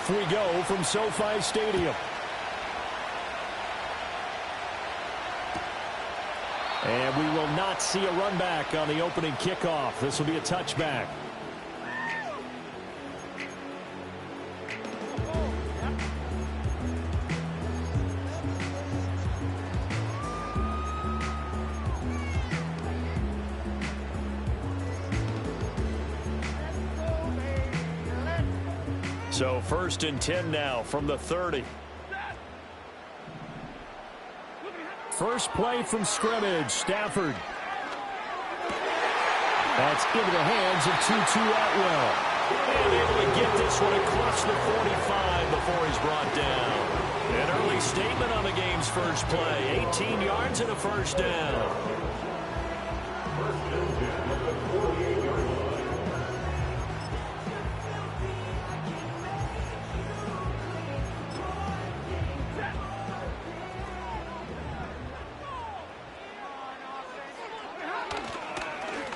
Off we go from SoFi Stadium. And we will not see a run back on the opening kickoff. This will be a touchback. So 1st and 10 now from the 30. First play from scrimmage, Stafford. That's into the hands of Tutu Atwell. And able to get this one across the 45 before he's brought down. An early statement on the game's first play. 18 yards and a first down.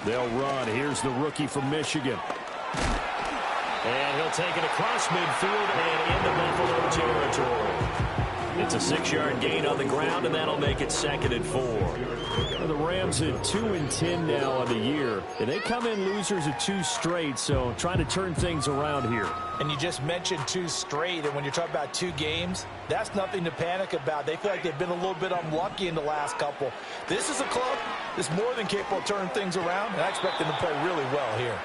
They'll run. Here's the rookie from Michigan. And he'll take it across midfield and into Buffalo territory. It's a 6-yard gain on the ground, and that'll make it 2nd and 4. The Rams at 2-10 now on the year. And they come in losers of 2 straight, so trying to turn things around here. And you just mentioned 2 straight, and when you're talking about 2 games, that's nothing to panic about. They feel like they've been a little bit unlucky in the last couple. This is a club that's more than capable of turning things around, and I expect them to play really well here.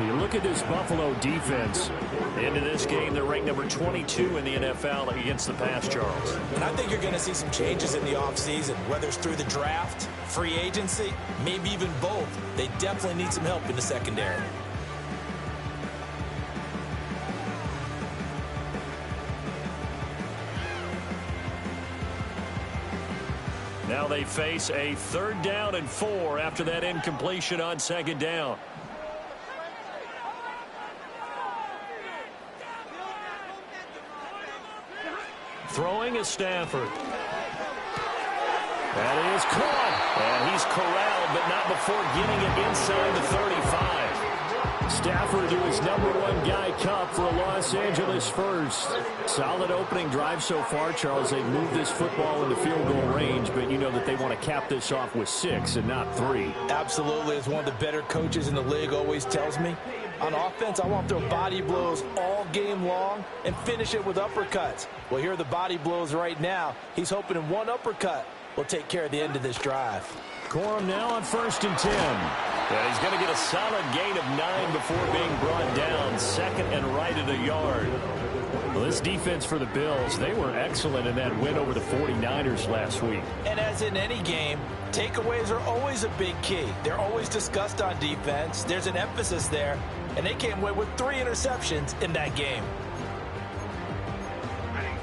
You look at this Buffalo defense. Into this game, they're ranked number 22 in the NFL against the pass, Charles. And I think you're going to see some changes in the offseason, whether it's through the draft, free agency, maybe even both. They definitely need some help in the secondary. Now they face a 3rd down and 4 after that incompletion on 2nd down. Throwing is Stafford. That is caught. And he's corralled, but not before getting it inside the 35. Stafford to his #1 guy Cup for a Los Angeles first. Solid opening drive so far, Charles. They've moved this football into field goal range, but you know that they want to cap this off with 6 and not 3. Absolutely. As one of the better coaches in the league always tells me, on offense, I want to throw body blows all game long and finish it with uppercuts. Well, here are the body blows right now. He's hoping in one uppercut will take care of the end of this drive. Corum now on 1st and 10. Yeah, he's going to get a solid gain of 9 before being brought down. 2nd and right at a yard. Well, this defense for the Bills, they were excellent in that win over the 49ers last week. And as in any game, takeaways are always a big key. They're always discussed on defense. There's an emphasis there. And they came away with 3 interceptions in that game.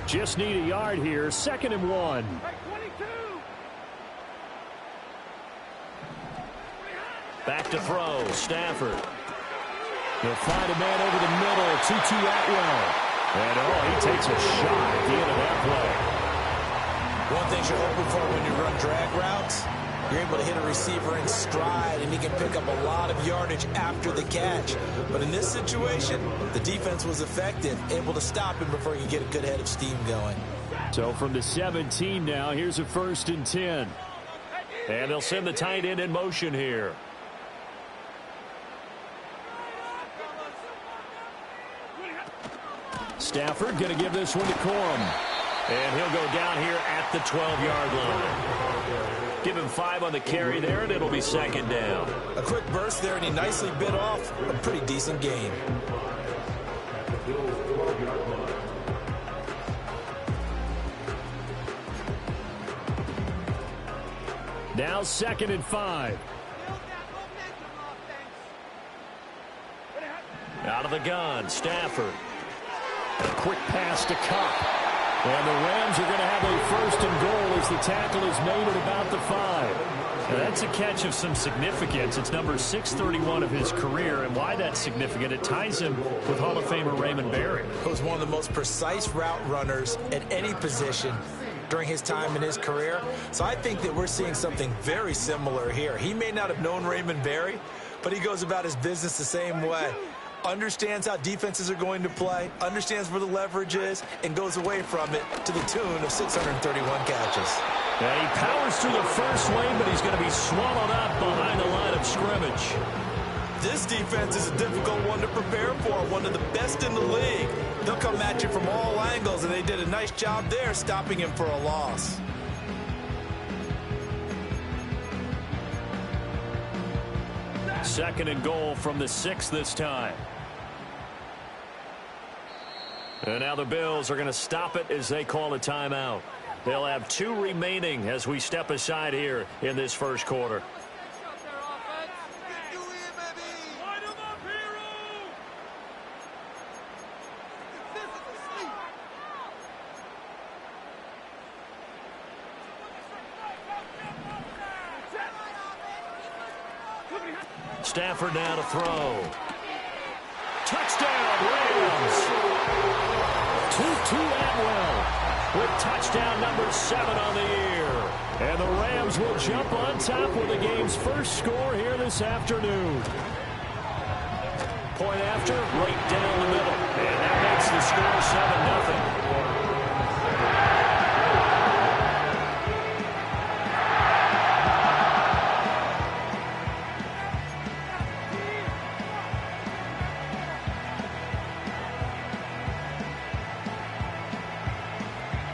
Just need a yard here. 2nd and 1. Back to throw. Stafford. He'll find a man over the middle. Tutu Atwell. And, he takes a shot at the end of that play. One thing you're hoping for when you run drag routes, you're able to hit a receiver in stride, and he can pick up a lot of yardage after the catch. But in this situation, the defense was effective, able to stop him before he could get a good head of steam going. So from the 17 now, here's a 1st and 10. And they'll send the tight end in motion here. Stafford going to give this one to Corum. And he'll go down here at the 12-yard line. Give him 5 on the carry there, and it'll be 2nd down. A quick burst there, and he nicely bit off a pretty decent gain. Now 2nd and 5. Out of the gun, Stafford. A quick pass to Cup. And the Rams are going to have a 1st and goal as the tackle is made at about the 5. Now that's a catch of some significance. It's number 631 of his career, and why that's significant, it ties him with Hall of Famer Raymond Berry. He was one of the most precise route runners at any position during his time in his career. So I think that we're seeing something very similar here. He may not have known Raymond Berry, but he goes about his business the same way. understands how defenses are going to play, understands where the leverage is, and goes away from it to the tune of 631 catches. And he powers through the first lane, but he's going to be swallowed up behind the line of scrimmage. This defense is a difficult one to prepare for, one of the best in the league. They'll come at you from all angles, and they did a nice job there stopping him for a loss. Second and goal from the 6 this time. And now the Bills are going to stop it as they call a timeout. They'll have 2 remaining as we step aside here in this first quarter. Stafford now to throw. Touchdown, Rams. Tutu Atwell with touchdown number 7 on the year. And the Rams will jump on top with the game's first score here this afternoon. Point after, right down the middle. And that makes the score 7-0.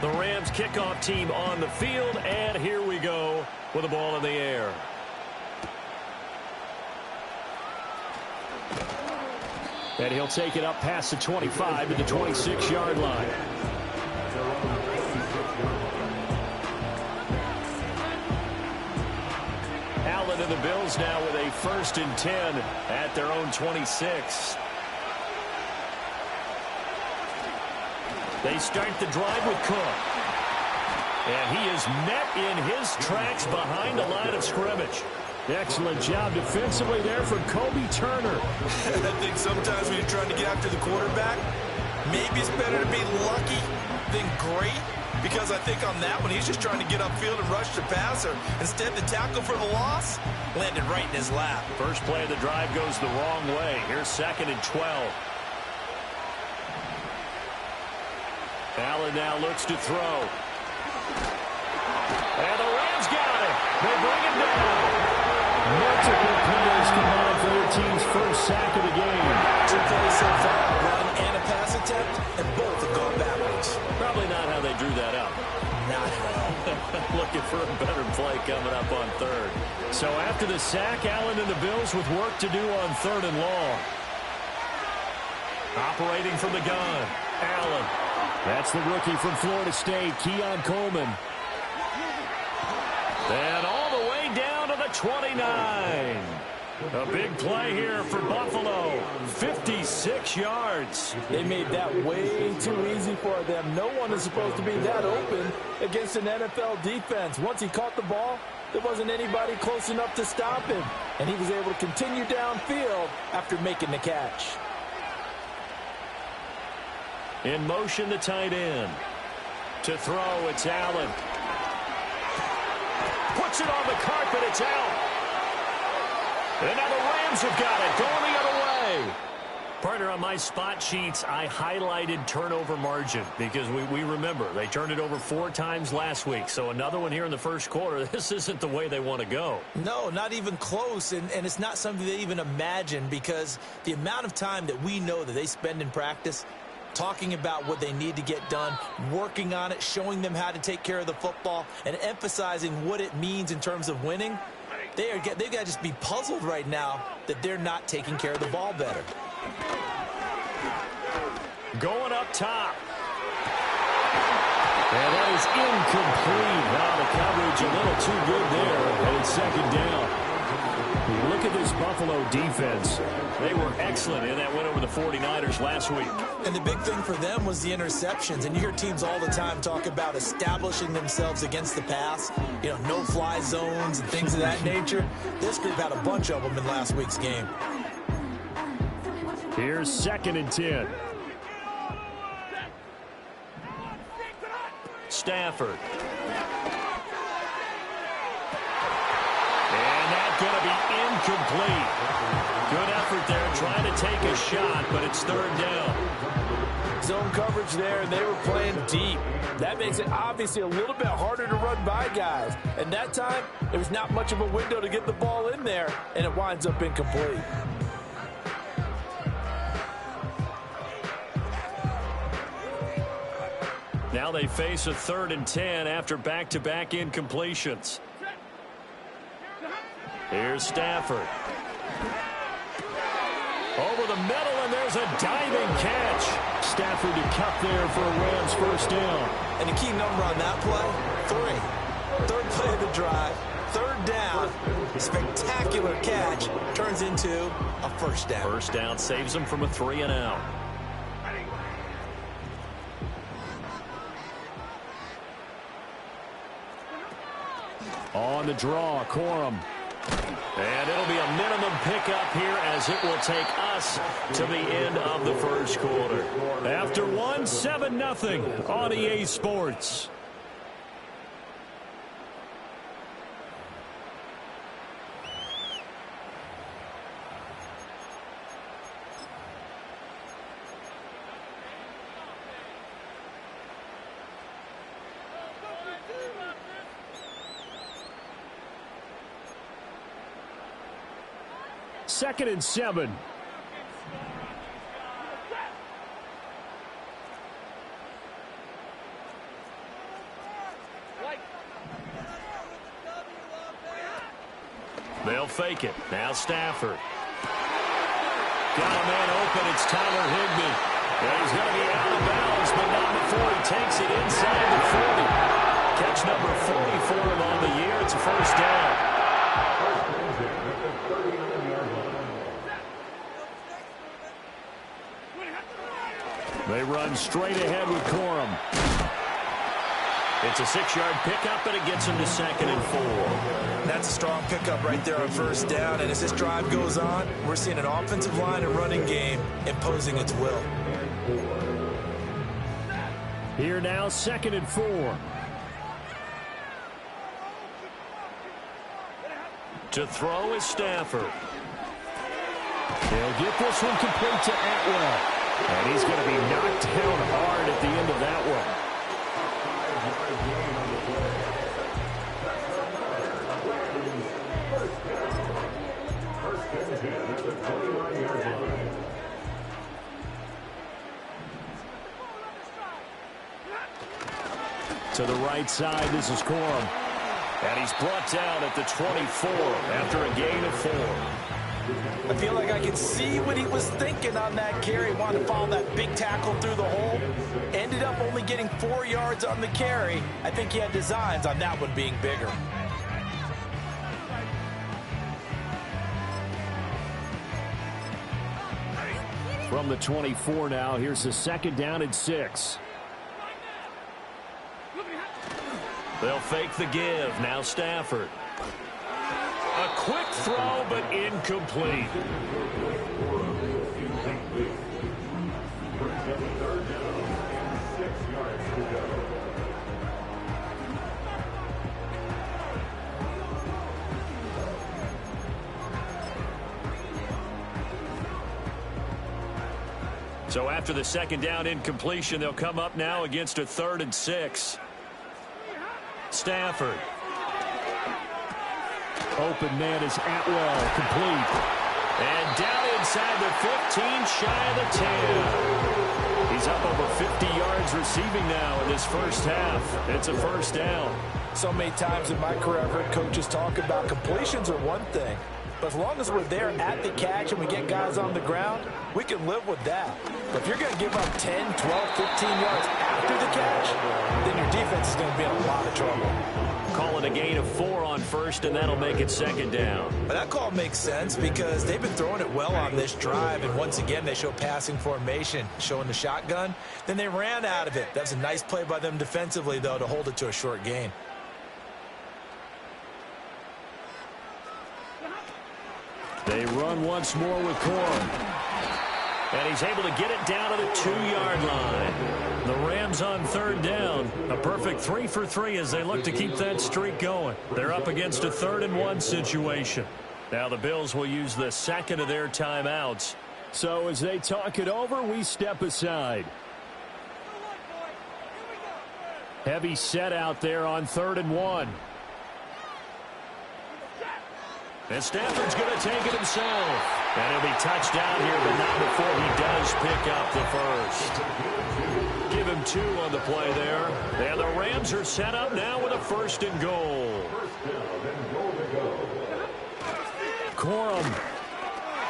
The Rams kickoff team on the field, and here we go with the ball in the air. And he'll take it up past the 25 to the 26-yard line. Allen and the Bills now with a 1st and 10 at their own 26. They start the drive with Cook. And he is met in his tracks behind the line of scrimmage. Excellent job defensively there from Kobe Turner. I think sometimes when you're trying to get after the quarterback, maybe it's better to be lucky than great. Because I think on that one, he's just trying to get upfield and rush the passer. Instead, the tackle for the loss landed right in his lap. First play of the drive goes the wrong way. Here's 2nd and 12. Allen now looks to throw. And the Rams got it. They bring him down. Multiple players combined for their team's first sack of the game. 2 plays so far, a run and a pass attempt, and both have gone backwards. Probably not how they drew that up. Not at all. Looking for a better play coming up on 3rd. So after the sack, Allen and the Bills with work to do on 3rd and long. Operating from the gun, Allen. That's the rookie from Florida State, Keon Coleman. And all the way down to the 29. A big play here for Buffalo. 56 yards. They made that way too easy for them. No one is supposed to be that open against an NFL defense. Once he caught the ball, there wasn't anybody close enough to stop him. And he was able to continue downfield after making the catch. In motion, the tight end. To throw, it's Allen. Puts it on the carpet, it's out. And now the Rams have got it, going the other way. Partner, on my spot sheets, I highlighted turnover margin because we remember they turned it over 4 times last week. So another one here in the first quarter. This isn't the way they want to go. No, not even close. And it's not something they even imagine because the amount of time that we know that they spend in practice talking about what they need to get done, working on it, showing them how to take care of the football, and emphasizing what it means in terms of winning. They've got to just be puzzled right now that they're not taking care of the ball better. Going up top. And that is incomplete. Now the coverage a little too good there, and it's 2nd down. Look at this Buffalo defense. They were excellent in that win over the 49ers last week. And the big thing for them was the interceptions. And you hear teams all the time talk about establishing themselves against the pass. You know, no-fly zones and things of that nature. This group had a bunch of them in last week's game. Here's 2nd and 10. Stafford. And that's going to be incomplete. Good effort there trying to take a shot, but it's third down. Zone coverage there, and they were playing deep. That makes it obviously a little bit harder to run by guys. And that time, there was not much of a window to get the ball in there, and it winds up incomplete. Now they face a 3rd and 10 after back-to-back incompletions. Here's Stafford. Over the middle, and there's a diving catch. Stafford to cut there for a Rams first down. And the key number on that play, 3. Third play of the drive, third down, spectacular catch, turns into a first down. First down saves them from a 3 and out. On the draw, Corum. And it'll be a minimum pickup here as it will take us to the end of the first quarter. After 7-0 on EA Sports. Second and 7. They'll fake it. Now Stafford. Got a man open. It's Tyler Higbee. And he's going to be out of bounds, but not before he takes it inside the 40. Catch number 40 for him on the year. It's a first down. They run straight ahead with Corum. It's a 6-yard pickup, and it gets him to 2nd and 4. That's a strong pickup right there on first down. And as this drive goes on, we're seeing an offensive line and running game imposing its will. Here now, 2nd and 4. To throw is Stafford. He'll get this one complete to Atwell. And he's going to be knocked down hard at the end of that one. To the right side, this is Corum. And he's brought down at the 24 after a gain of 4. I feel like I can see what he was thinking on that carry. Wanted to follow that big tackle through the hole. Ended up only getting 4 yards on the carry. I think he had designs on that one being bigger. From the 24 now, here's the 2nd down and 6. They'll fake the give. Now Stafford. A quick throw, but incomplete. So after the 2nd down incompletion, they'll come up now against a 3rd and 6. Stafford. Open man is Atwell, complete. And down inside the 15, shy of the 10. He's up over 50 yards receiving now in this first half. It's a first down. So many times in my career, I've heard coaches talk about completions are one thing. But as long as we're there at the catch and we get guys on the ground, we can live with that. But if you're going to give up 10, 12, 15 yards after the catch, then your defense is going to be in a lot of trouble. Call it a gain of 4 on first, and that'll make it 2nd down. But that call makes sense because they've been throwing it well on this drive, and once again they show passing formation, showing the shotgun. Then they ran out of it. That was a nice play by them defensively, though, to hold it to a short gain. They run once more with Corum. And he's able to get it down to the 2-yard line. The Rams on 3rd down. A perfect 3 for 3 as they look to keep that streak going. They're up against a 3rd and 1 situation. Now the Bills will use the 2nd of their timeouts So as they talk it over, we step aside. Heavy set out there on 3rd and 1. And Stafford's going to take it himself. And he'll be touched down here, but not before he does pick up the first. Give him 2 on the play there. And the Rams are set up now with a 1st and goal. Corum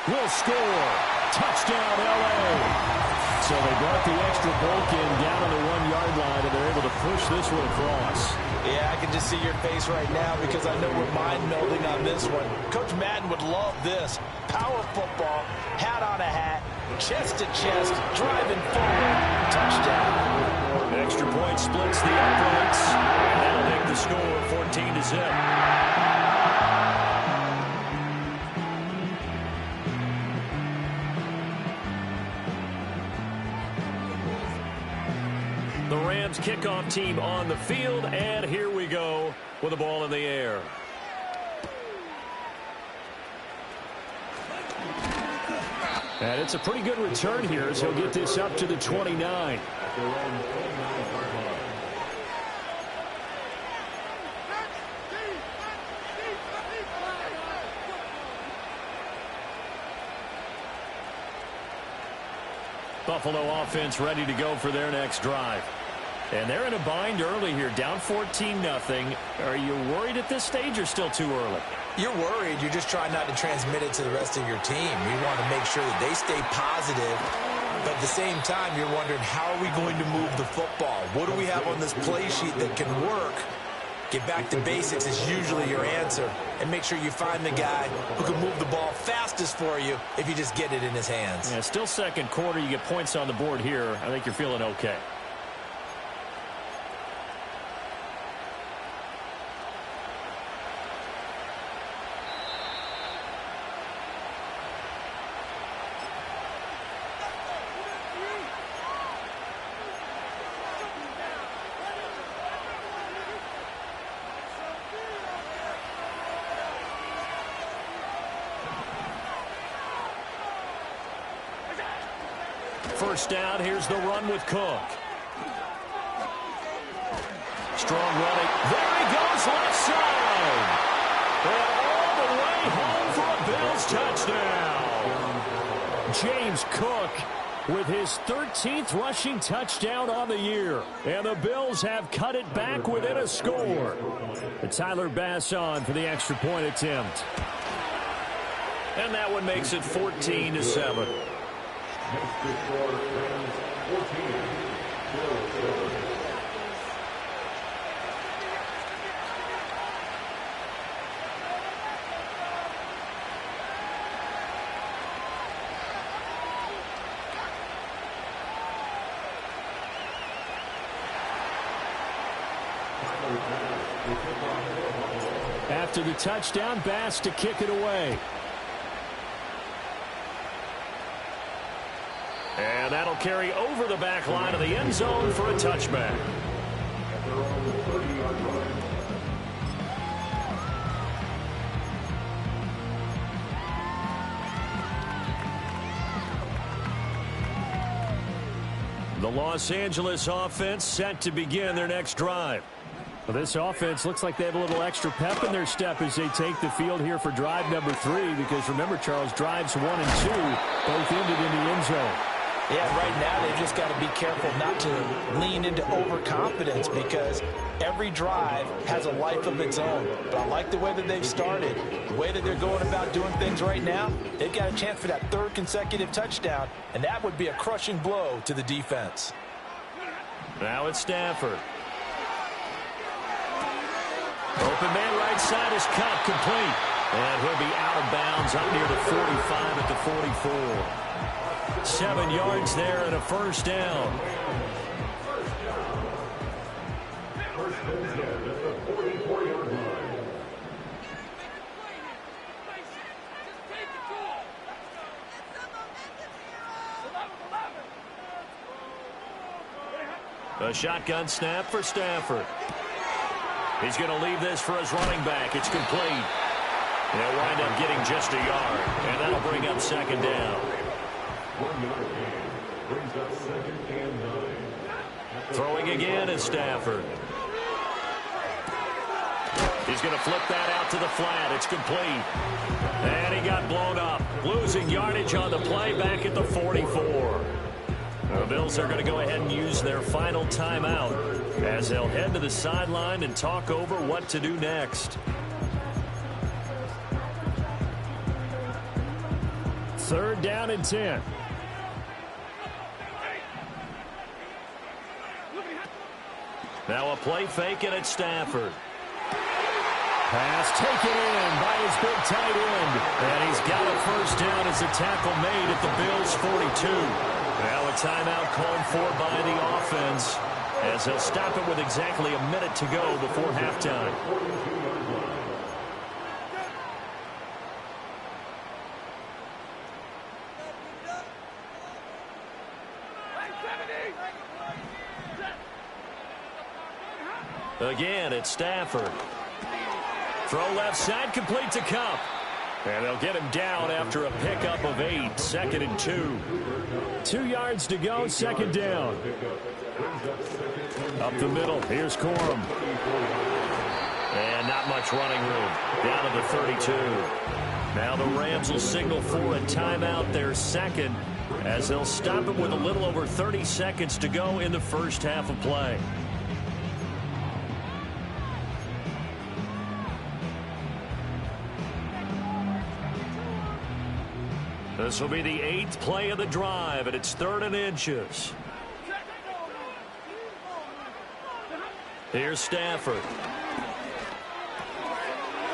will score. Touchdown, L.A. So they brought the extra bulk in down on the 1-yard line, and they're able to push this one across. Yeah, I can just see your face right now because I know we're mind-melding on this one. Coach Madden would love this. Power football, hat on a hat, chest to chest, driving forward, touchdown. Extra point splits the uprights, and that'll make the score 14-0. The Rams kickoff team on the field, and here we go with the ball in the air. And it's a pretty good return here as he'll get this up to the 29. Buffalo offense ready to go for their next drive. And they're in a bind early here, down 14-0. Are you worried at this stage or still too early? You're worried. You're just trying not to transmit it to the rest of your team. You want to make sure that they stay positive. But at the same time, you're wondering, how are we going to move the football? What do we have on this play sheet that can work? Get back to basics is usually your answer. And make sure you find the guy who can move the ball fastest for you if you just get it in his hands. Yeah, still second quarter. You get points on the board here. I think you're feeling okay. First down, here's the run with Cook. Strong running. There he goes, left side. And all the way home for a Bills touchdown. James Cook with his 13th rushing touchdown on the year. And the Bills have cut it back within a score. And Tyler Bass on for the extra point attempt. And that one makes it 14-7. After the touchdown, Bass to kick it away. And that'll carry over the back line of the end zone for a touchback. The Los Angeles offense set to begin their next drive. Well, this offense looks like they have a little extra pep in their step as they take the field here for drive number 3, because remember, Charles, drives 1 and 2 both ended in the end zone. Yeah, right now they've just got to be careful not to lean into overconfidence, because every drive has a life of its own. But I like the way that they've started, the way that they're going about doing things right now. They've got a chance for that 3rd consecutive touchdown, and that would be a crushing blow to the defense. Now it's Stafford. Open man right side is cut, complete. And he'll be out of bounds up near the 45 at the 44. 7 yards there and a first down. A shotgun snap for Stafford. He's going to leave this for his running back. It's complete. They'll wind up getting just a yard, and that'll bring up second down. Throwing again is Stafford. He's going to flip that out to the flat. It's complete. And he got blown up. Losing yardage on the play back at the 44. The Bills are going to go ahead and use their final timeout as they'll head to the sideline and talk over what to do next. Third down and 10. Now a play fake, and it's Stafford. Pass taken in by his big tight end. And he's got a first down as a tackle made at the Bills' 42. Now a timeout called for by the offense as they'll stop it with exactly a minute to go before halftime. Again, it's Stafford. Throw left side, complete to Cup. And they'll get him down after a pickup of 8, 2nd and 2. 2 yards to go, second down. Up the middle, here's Corum. And not much running room. Down to the 32. Now the Rams will signal for a timeout, their second, as they'll stop it with a little over 30 seconds to go in the first half of play. This will be the 8th play of the drive, and it's 3rd and inches. Here's Stafford.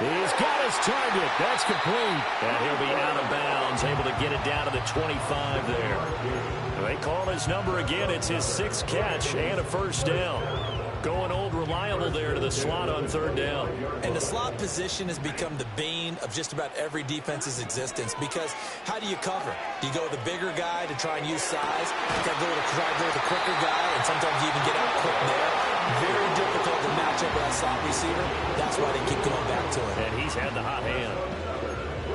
He's got his target. That's complete. And he'll be out of bounds, able to get it down to the 25 there. They call his number again. It's his 6th catch and a first down. Going old reliable there to the slot on 3rd down. And the slot position has become the bane of just about every defense's existence, because how do you cover? Do you go with the bigger guy to try and use size? You got to try to go with the quicker guy, and sometimes you even get out quick there. Very difficult to match up with that slot receiver. That's why they keep going back to him. And he's had the hot hand.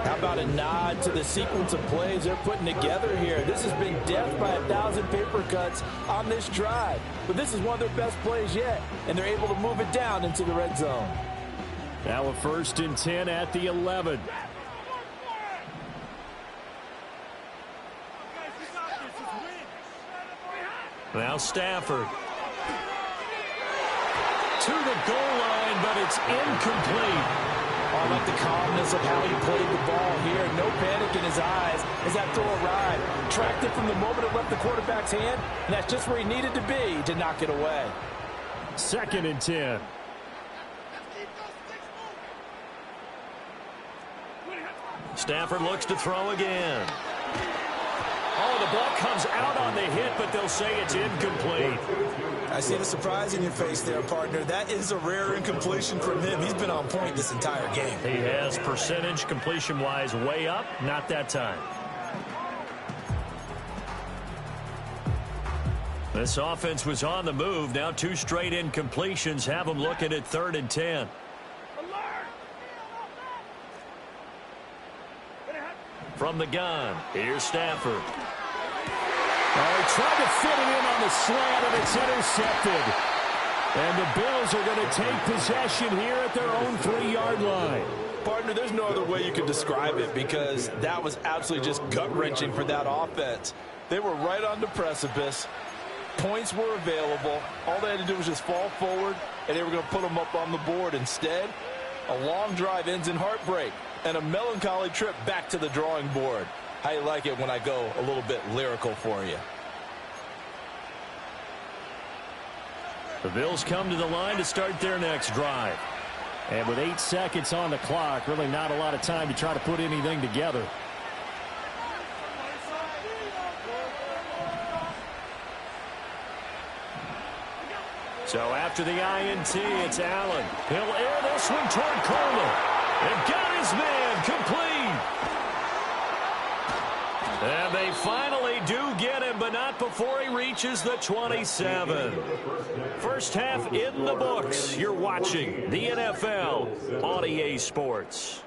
How about a nod to the sequence of plays they're putting together here? This has been death by 1,000 paper cuts on this drive. But this is one of their best plays yet, and they're able to move it down into the red zone. Now a 1st and 10 at the 11. Now Stafford. To the goal line, but it's incomplete. I like the calmness of how he played the ball here. No panic in his eyes as that throw arrived. Tracked it from the moment it left the quarterback's hand, and that's just where he needed to be to knock it away. 2nd and 10. Stafford looks to throw again. Oh, the ball comes out on the hit, but they'll say it's incomplete. I see the surprise in your face there, partner. That is a rare incompletion from him. He's been on point this entire game. He has percentage completion-wise way up, not that time. This offense was on the move. Now 2 straight incompletions have them looking at 3rd and 10. From the gun, here's Stafford. Oh, he tried to fit it in on the slant, and it's intercepted. And the Bills are going to take possession here at their own 3-yard line. Partner, there's no other way you could describe it, because that was absolutely just gut-wrenching for that offense. They were right on the precipice. Points were available. All they had to do was just fall forward, and they were going to put them up on the board. Instead, a long drive ends in heartbreak and a melancholy trip back to the drawing board. How you like it when I go a little bit lyrical for you? The Bills come to the line to start their next drive. And with 8 seconds on the clock, really not a lot of time to try to put anything together. So after the INT, it's Allen. He'll air this one toward Coleman. And got his man complete. And they finally do get him, but not before he reaches the 27. First half in the books. You're watching the NFL on EA Sports.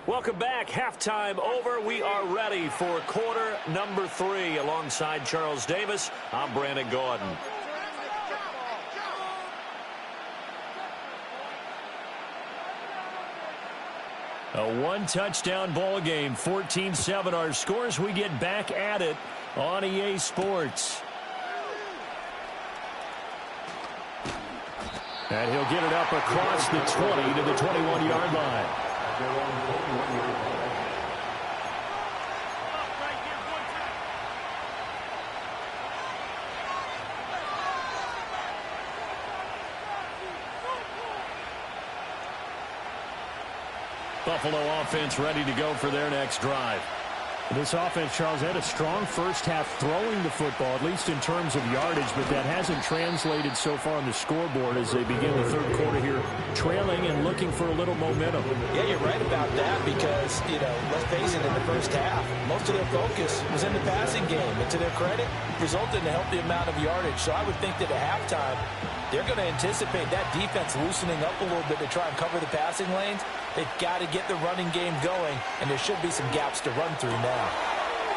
Welcome back. Halftime over. We are ready for quarter number 3. Alongside Charles Davis, I'm Brandon Gordon. A one-touchdown ball game, 14-7 our scores. We get back at it on EA Sports. And he'll get it up across the 20 to the 21-yard line. Buffalo offense ready to go for their next drive. This offense, Charles, had a strong first half throwing the football, at least in terms of yardage, but that hasn't translated so far on the scoreboard as they begin the third quarter here, trailing and looking for a little momentum. Yeah, you're right about that because, let's face it, in the first half, most of their focus was in the passing game. And to their credit, resulted in a healthy amount of yardage. So I would think that at halftime, they're going to anticipate that defense loosening up a little bit to try and cover the passing lanes. They've got to get the running game going, and there should be some gaps to run through now.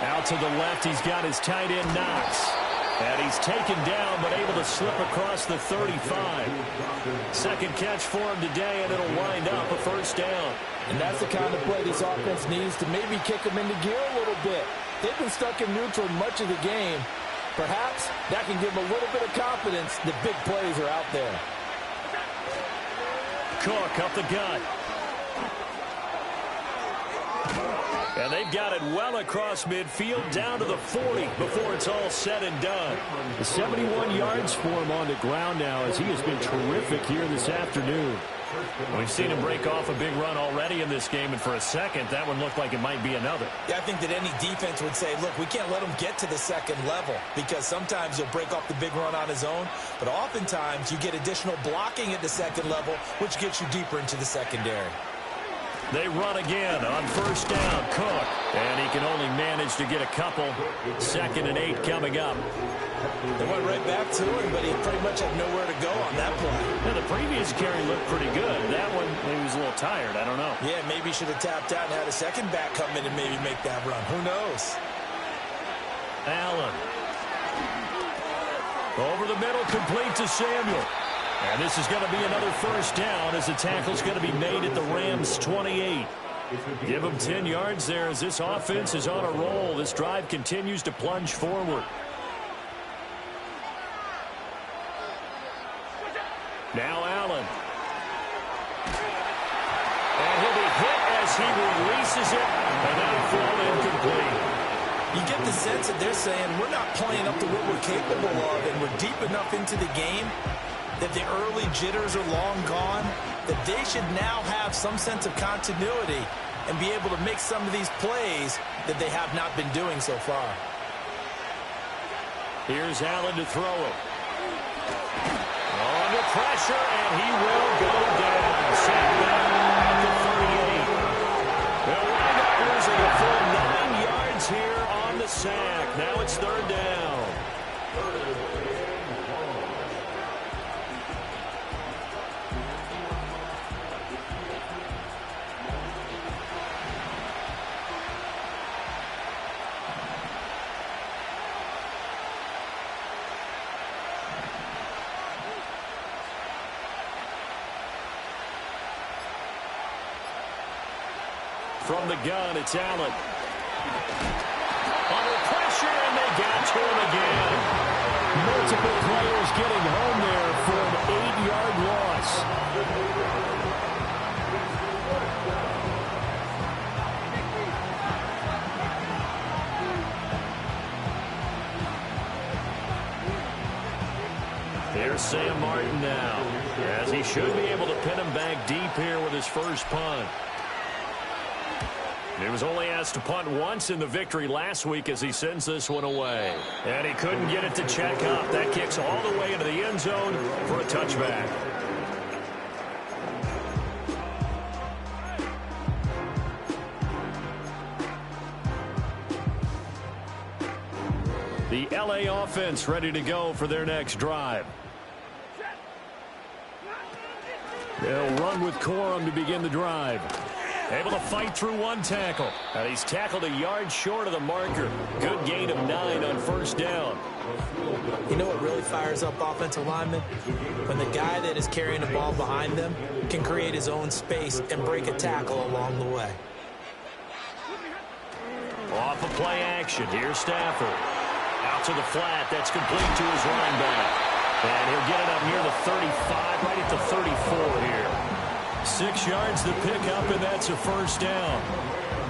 Out to the left, he's got his tight end, Knox. And he's taken down, but able to slip across the 35. Second catch for him today, and it'll wind up a first down. And that's the kind of play this offense needs to maybe kick them into gear a little bit. They've been stuck in neutral much of the game. Perhaps that can give them a little bit of confidence that big plays are out there. Cook up the gut. And they've got it well across midfield, down to the 40 before it's all said and done. 71 yards for him on the ground now as he has been terrific here this afternoon. We've seen him break off a big run already in this game, and for a second, that one looked like it might be another. Yeah, I think that any defense would say, look, we can't let him get to the second level because sometimes he'll break off the big run on his own, but oftentimes you get additional blocking at the second level, which gets you deeper into the secondary. They run again on first down, Cook, and he can only manage to get a couple. 2nd and 8 coming up. They went right back to him, but he pretty much had nowhere to go on that play. Yeah, the previous carry looked pretty good. That one, maybe he was a little tired. I don't know. Yeah, maybe he should have tapped out and had a second back come in and maybe make that run. Who knows? Allen. Over the middle, complete to Samuel. And this is going to be another first down as the tackle's going to be made at the Rams' 28. Give them 10 yards there as this offense is on a roll. This drive continues to plunge forward. Now Allen. And he'll be hit as he releases it, and that'll fall incomplete. You get the sense that they're saying we're not playing up to what we're capable of, and we're deep enough into the game that the early jitters are long gone, that they should now have some sense of continuity and be able to make some of these plays that they have not been doing so far. Here's Allen to throw it. Under pressure, and he will go down. Sacked down at the 38. They'll wind up losing a full 9 yards here on the sack. Now it's 3rd down. From the gun, it's Allen. Under pressure, and they got to him again. Multiple players getting home there for an 8-yard loss. Here's Sam Martin now, as he should be able to pin him back deep here with his first punt. He was only asked to punt once in the victory last week as he sends this one away. And he couldn't get it to check up. That kicks all the way into the end zone for a touchback. The LA offense ready to go for their next drive. They'll run with Corum to begin the drive. Able to fight through one tackle. And he's tackled a yard short of the marker. Good gain of 9 on first down. You know what really fires up offensive linemen? When the guy that is carrying the ball behind them can create his own space and break a tackle along the way. Off of play action. Here's Stafford. Out to the flat. That's complete to his running back. And he'll get it up near the 35, right at the 34 here. 6 yards to pick up, and that's a first down.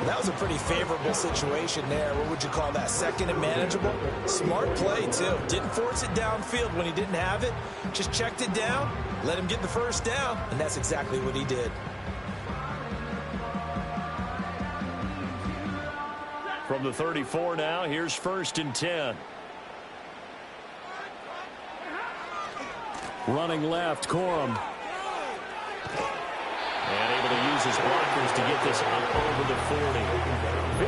That was a pretty favorable situation there. What would you call that? Second and manageable? Smart play, too. Didn't force it downfield when he didn't have it. Just checked it down, let him get the first down, and that's exactly what he did. From the 34 now, here's first and 10. Running left, Corum. And able to use his blockers to get this up over the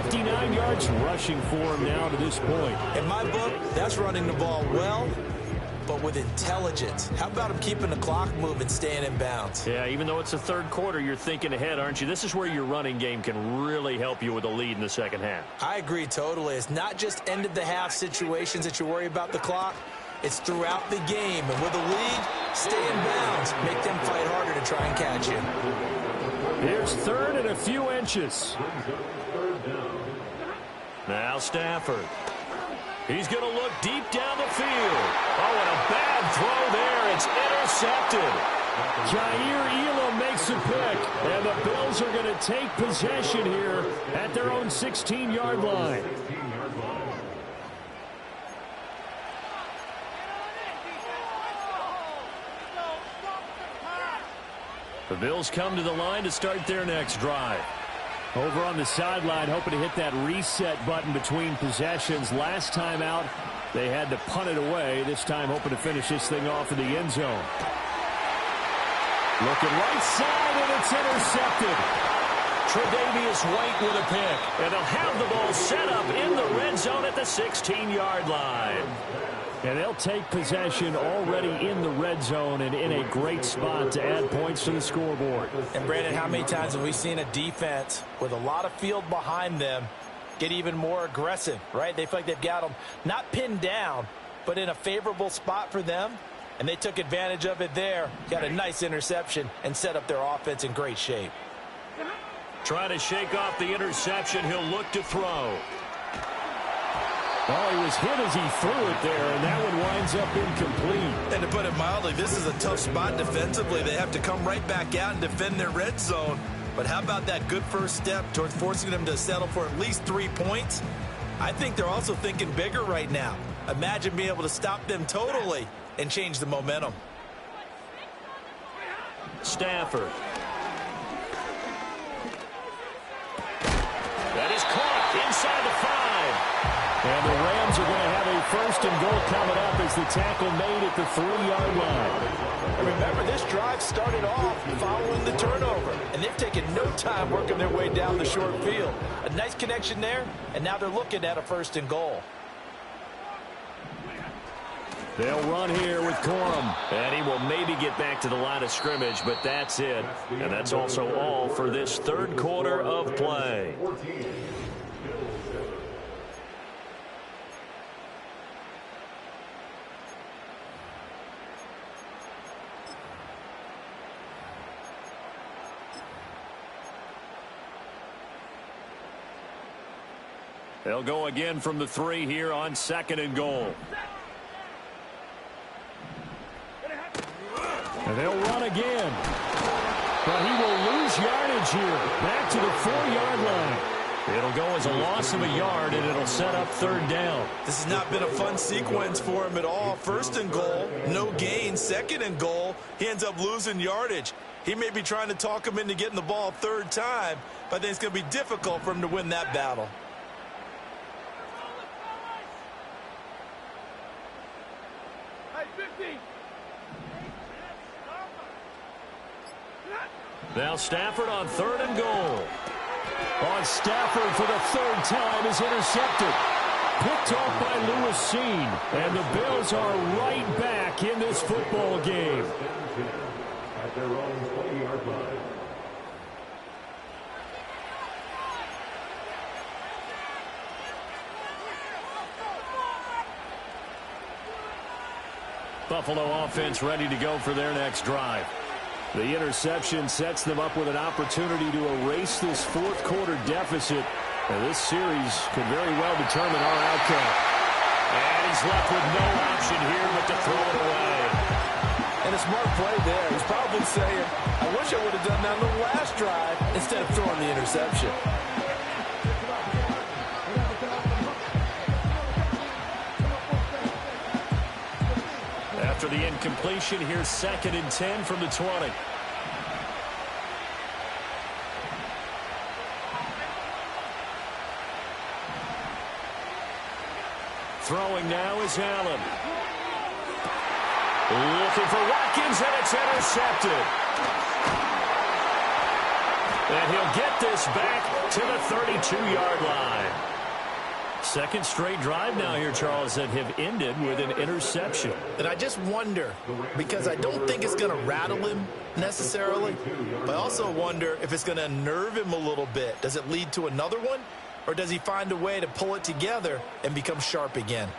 40. 59 yards rushing for him now to this point. In my book, that's running the ball well, but with intelligence. How about him keeping the clock moving, staying in bounds? Yeah, even though it's the third quarter, you're thinking ahead, aren't you? This is where your running game can really help you with a lead in the second half. I agree totally. It's not just end of the half situations that you worry about the clock. It's throughout the game. And with a lead, stay in bounds. Make them fight harder to try and catch you. Here's third and a few inches. Now Stafford. He's going to look deep down the field. Oh, and a bad throw there. It's intercepted. Jair Elam makes a pick. And the Bills are going to take possession here at their own 16-yard line. The Bills come to the line to start their next drive. Over on the sideline, hoping to hit that reset button between possessions. Last time out, they had to punt it away. This time, hoping to finish this thing off in the end zone. Looking right side, and it's intercepted. Tre'Davious White with a pick. And they'll have the ball set up in the red zone at the 16-yard line. And they'll take possession already in the red zone and in a great spot to add points to the scoreboard. And, Brandon, how many times have we seen a defense with a lot of field behind them get even more aggressive, right? They feel like they've got them not pinned down, but in a favorable spot for them, and they took advantage of it there. Got a nice interception and set up their offense in great shape. Trying to shake off the interception. He'll look to throw. Oh, he was hit as he threw it there, and that one winds up incomplete. And to put it mildly, this is a tough spot defensively. They have to come right back out and defend their red zone. But how about that good first step towards forcing them to settle for at least 3 points? I think they're also thinking bigger right now. Imagine being able to stop them totally and change the momentum. Stafford. That is caught inside the 5. And the Rams are going to have a first and goal coming up as the tackle made at the 3-yard line. And remember, this drive started off following the turnover, and they've taken no time working their way down the short field. A nice connection there, and now they're looking at a first and goal. They'll run here with Corum. And he will maybe get back to the line of scrimmage, but that's it. And that's also all for this third quarter of play. They'll go again from the 3 here on second and goal. And they'll run again. But he will lose yardage here. Back to the 4-yard line. It'll go as a loss of a yard, and it'll set up third down. This has not been a fun sequence for him at all. First and goal, no gain. Second and goal, he ends up losing yardage. He may be trying to talk him into getting the ball third time, but I think it's going to be difficult for him to win that battle. Now Stafford on third and goal. On Stafford for the 3rd time is intercepted. Picked off by Lewis Seen. And the Bills are right back in this football game. At their own 20-yard line. Buffalo offense ready to go for their next drive. The interception sets them up with an opportunity to erase this fourth quarter deficit. And this series could very well determine our outcome. And he's left with no option here but to throw it away. And a smart play there. He's probably saying, I wish I would have done that on the last drive instead of throwing the interception. After the incompletion, here's 2nd and 10 from the 20. Throwing now is Allen. Looking for Watkins, and it's intercepted. And he'll get this back to the 32-yard line. Second straight drive now here, Charles, that have ended with an interception. And I just wonder, because I don't think it's going to rattle him necessarily, but I also wonder if it's going to unnerve him a little bit. Does it lead to another one, or does he find a way to pull it together and become sharp again?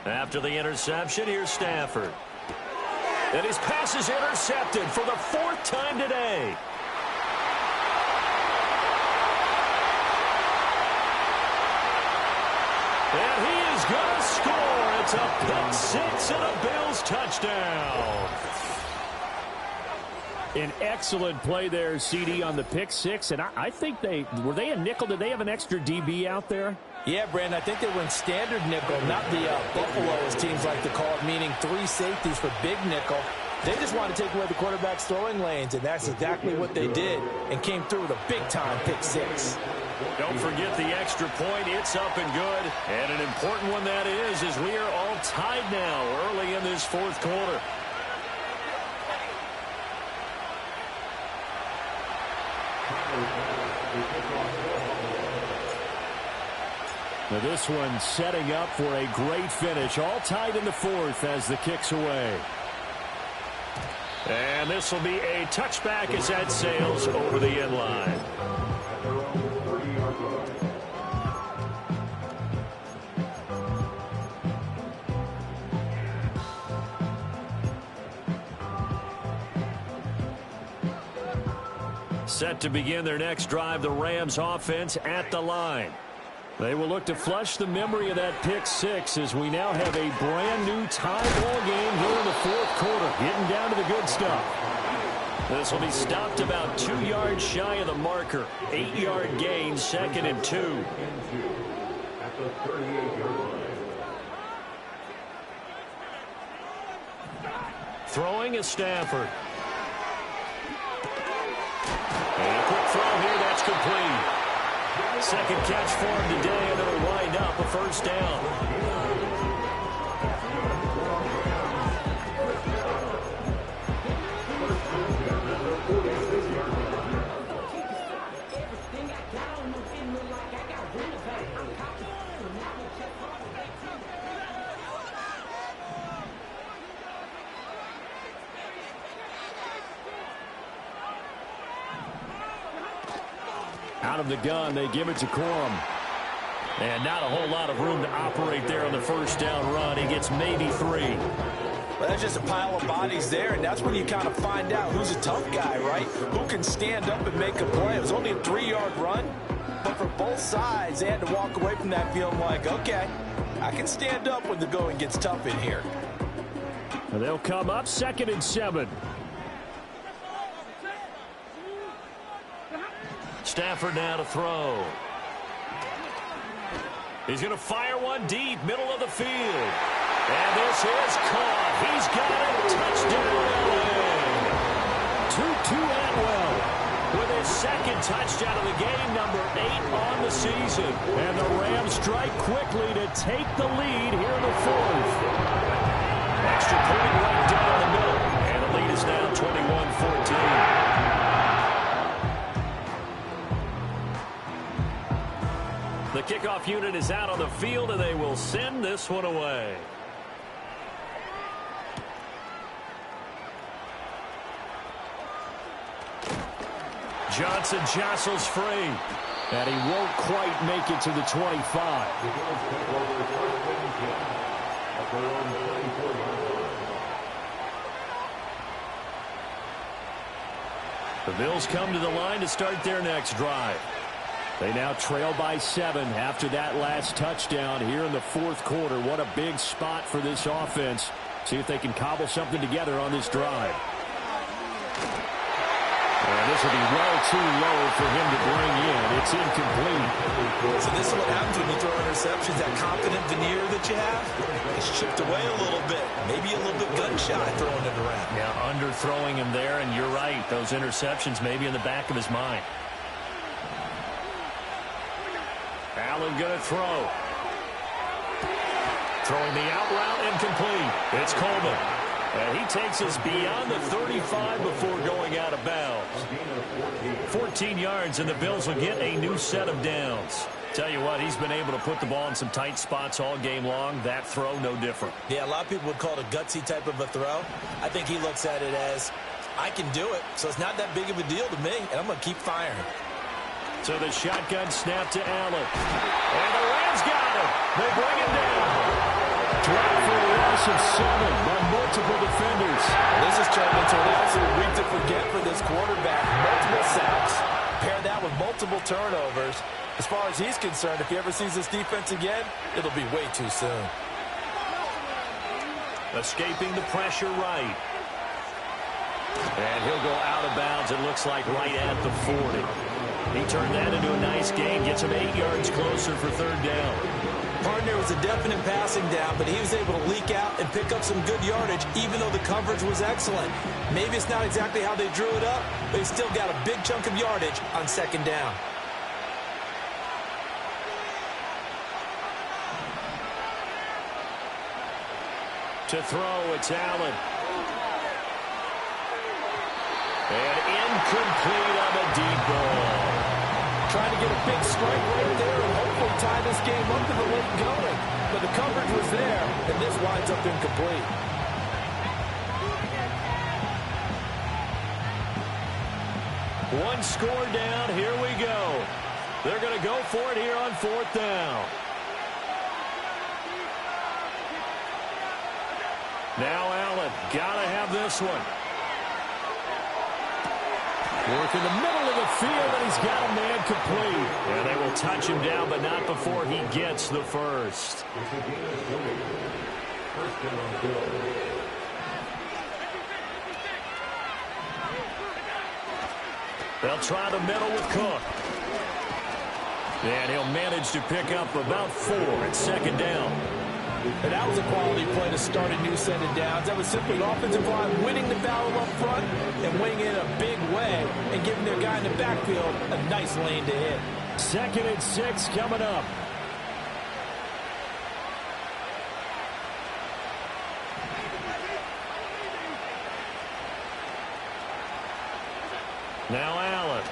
After the interception, here's Stafford. And his pass is intercepted for the 4th time today. And he is going to score. It's a pick six and a Bills touchdown. An excellent play there, CD, on the pick six. And I think were they a nickel? Did they have an extra DB out there? Yeah, Brandon, I think they went standard nickel, not the Buffalo, as teams like to call it, meaning 3 safeties for big nickel. They just wanted to take away the quarterback's throwing lanes, and that's exactly what they did, and came through with a big-time pick six. Don't forget the extra point. It's up and good. And an important one that is, as we are all tied now early in this fourth quarter. Now this one setting up for a great finish. All tied in the fourth as the kick's away. And this will be a touchback as that sails over the end line. Set to begin their next drive, the Rams offense at the line. They will look to flush the memory of that pick six as we now have a brand new tie ball game here in the fourth quarter, getting down to the good stuff. This will be stopped about 2 yards shy of the marker. 8-yard gain, 2nd and 2. Throwing is Stafford. And a quick throw here, that's complete. Second catch for him today, and it'll wind up a first down. Out of the gun, they give it to Corum. And not a whole lot of room to operate there on the first down run. He gets maybe 3. Well, that's just a pile of bodies there, and that's when you kind of find out who's a tough guy, right? Who can stand up and make a play. It was only a 3-yard run, but for both sides, they had to walk away from that feeling like, okay, I can stand up when the going gets tough in here. And they'll come up 2nd and 7. Stafford now to throw. He's going to fire one deep, middle of the field. And this is caught. He's got it. Touchdown. Tutu Atwell with his second touchdown of the game, number 8 on the season. And the Rams strike quickly to take the lead here in the fourth. Extra point right down the middle. And the lead is now 21-14. The kickoff unit is out on the field, and they will send this one away. Johnson jostles free. And he won't quite make it to the 25. The Bills come to the line to start their next drive. They now trail by 7 after that last touchdown here in the fourth quarter. What a big spot for this offense. See if they can cobble something together on this drive. And this will be well too low for him to bring in. It's incomplete. So this is what happens when you throw interceptions. That confident veneer that you have, it's chipped away a little bit. Maybe a little bit gun-shy throwing it around. Yeah, underthrowing him there, and you're right. Those interceptions maybe in the back of his mind. Allen going to throw. Throwing the out route, incomplete. It's Coleman. And he takes us beyond the 35 before going out of bounds. 14 yards, and the Bills will get a new set of downs. Tell you what, he's been able to put the ball in some tight spots all game long. That throw, no different. Yeah, a lot of people would call it a gutsy type of a throw. I think he looks at it as, I can do it, so it's not that big of a deal to me, and I'm going to keep firing. So the shotgun snap to Allen. And the Rams got him. They bring him down. Drop for a loss of 7 by multiple defenders. This has turned into an absolute week to forget for this quarterback. Multiple sacks. Pair that with multiple turnovers. As far as he's concerned, if he ever sees this defense again, it'll be way too soon. Escaping the pressure right. And he'll go out of bounds, it looks like, right at the 40. He turned that into a nice gain, gets him 8 yards closer for third down. Partner was a definite passing down, but he was able to leak out and pick up some good yardage, even though the coverage was excellent. Maybe it's not exactly how they drew it up, but he still got a big chunk of yardage on second down. To throw, it's Allen. And incomplete on the deep ball. Trying to get a big strike right there and hopefully tie this game up in the late going. But the coverage was there, and this winds up incomplete. One score down, here we go. They're going to go for it here on fourth down. Now Allen, gotta have this one. Work in the middle of the field, and he's got a man complete. And they will touch him down, but not before he gets the first. They'll try the middle with Cook. And he'll manage to pick up about 4 at second down. And that was a quality play to start a new set of downs. That was simply an offensive line winning the battle up front and winning in a big way and giving their guy in the backfield a nice lane to hit. 2nd and 6 coming up. Now Allen.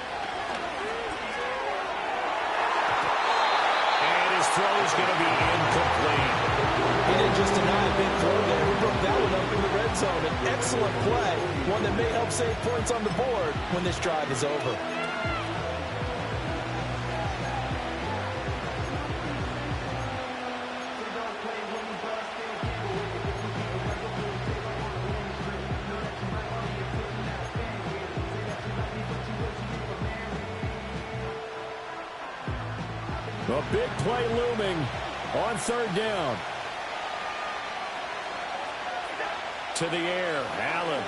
And his throw is going to be incomplete. He didn't just deny a big throw there. He broke that one up in the red zone. An excellent play, one that may help save points on the board when this drive is over. A big play looming on third down. To the air, Allen.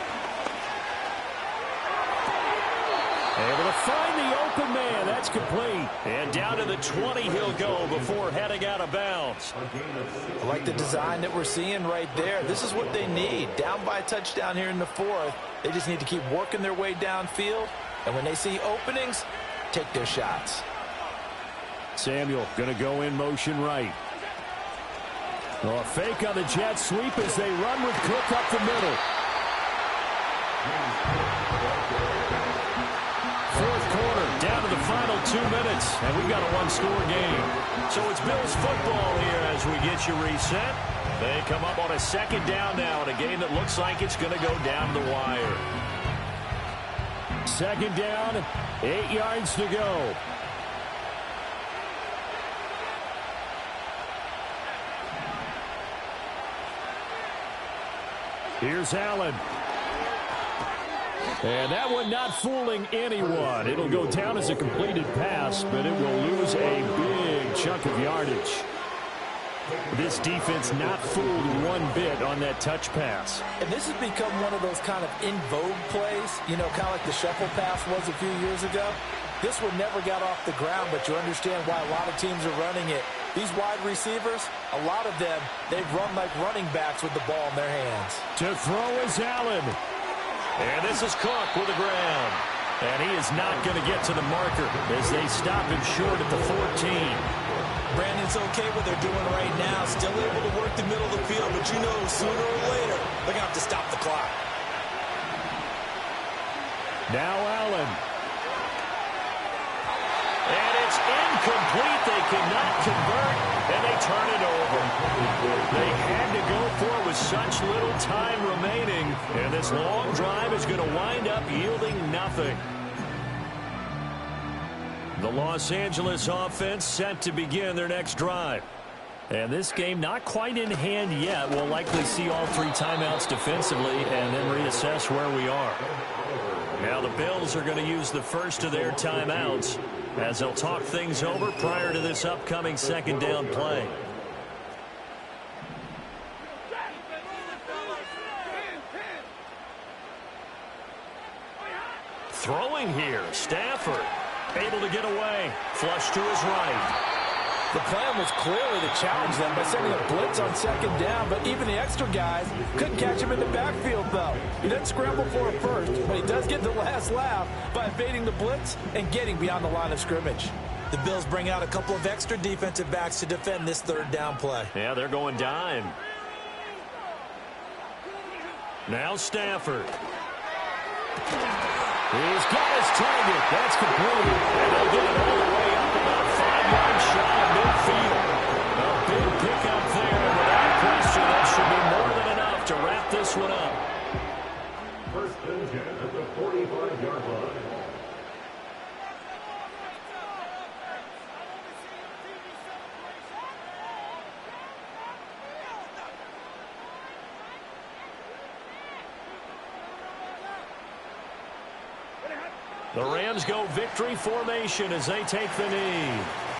Able to find the open man. That's complete. And down to the 20 he'll go before heading out of bounds. I like the design that we're seeing right there. This is what they need. Down by a touchdown here in the fourth. They just need to keep working their way downfield. And when they see openings, take their shots. Samuel going to go in motion right. A fake on the jet sweep as they run with Cook up the middle. Fourth quarter, down to the final 2 minutes, and we've got a one-score game. So it's Bills football here as we get you reset. They come up on a second down now in a game that looks like it's going to go down the wire. Second down, 8 yards to go. Here's Allen. And that one not fooling anyone. It'll go down as a completed pass, but it will lose a big chunk of yardage. This defense not fooled one bit on that touch pass. And this has become one of those kind of in vogue plays, you know, kind of like the shuffle pass was a few years ago. This one never got off the ground, but you understand why a lot of teams are running it. These wide receivers, a lot of them, they've run like running backs with the ball in their hands. To throw is Allen. And this is Cook with the ground. And he is not going to get to the marker as they stop him short at the 14. Brandon's okay what they're doing right now. Still able to work the middle of the field, but you know sooner or later they're going to have to stop the clock. Now Allen. And it's incomplete. They cannot convert, and they turn it over. They had to go for it with such little time remaining, and this long drive is going to wind up yielding nothing. The Los Angeles offense set to begin their next drive. And this game not quite in hand yet. We'll likely see all three timeouts defensively and then reassess where we are. Now the Bills are going to use the first of their timeouts as they'll talk things over prior to this upcoming second down play. Throwing here, Stafford. Able to get away. Flush to his right. The plan was clearly to challenge them by sending a blitz on second down, but even the extra guys couldn't catch him in the backfield, though. He didn't scramble for it first, but he does get the last laugh by evading the blitz and getting beyond the line of scrimmage. The Bills bring out a couple of extra defensive backs to defend this third down play. Yeah, they're going dime. Now Stafford. He's got his target. That's complete. And they'll get it all the way up about 5 yards shy of midfield. A big pickup there. And without question, that should be more than enough to wrap this one up. First and 10 at the 45-yard line. The Rams go victory formation as they take the knee.